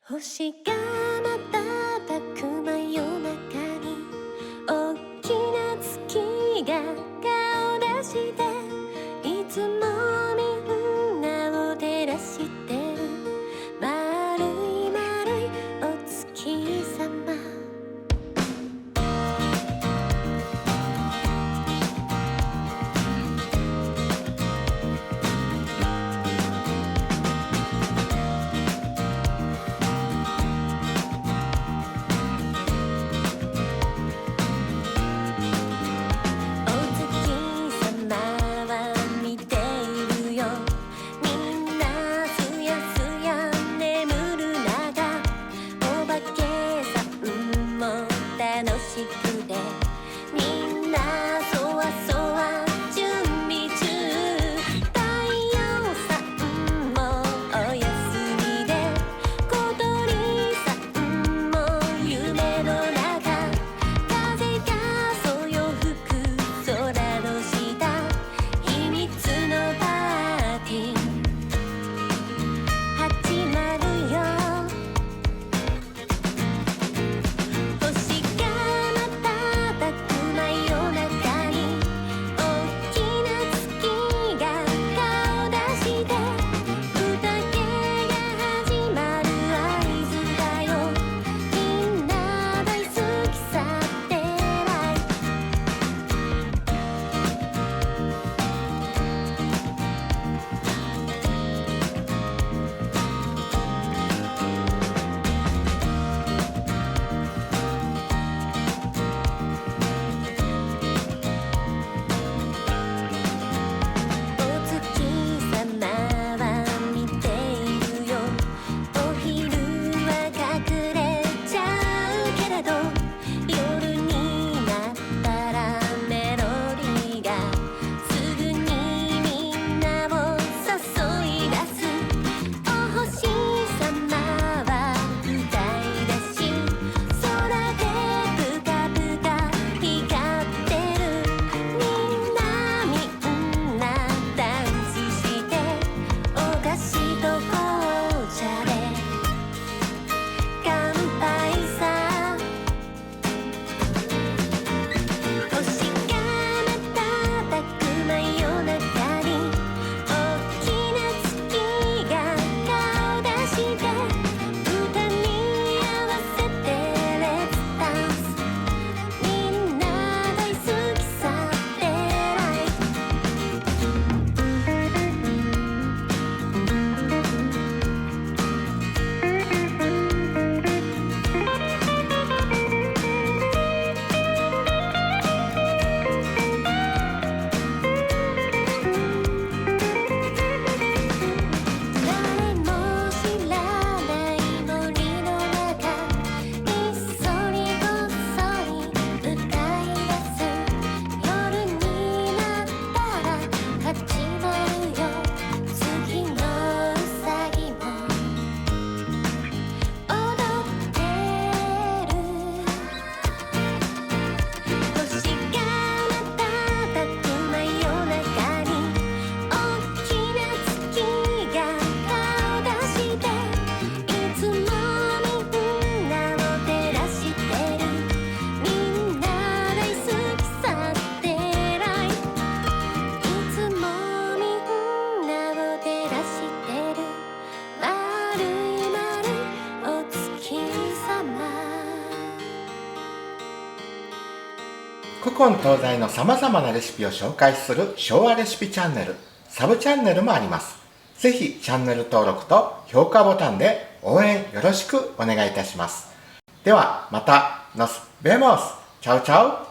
星が瞬く真夜中に大きな月が顔出していつもみんなを照らしてる丸い丸いお月様古今東西のさまざまなレシピを紹介する昭和レシピチャンネル、サブチャンネルもあります。ぜひチャンネル登録と評価ボタンで応援よろしくお願いいたします。ではまた、ノスベモス、チャウチャウ。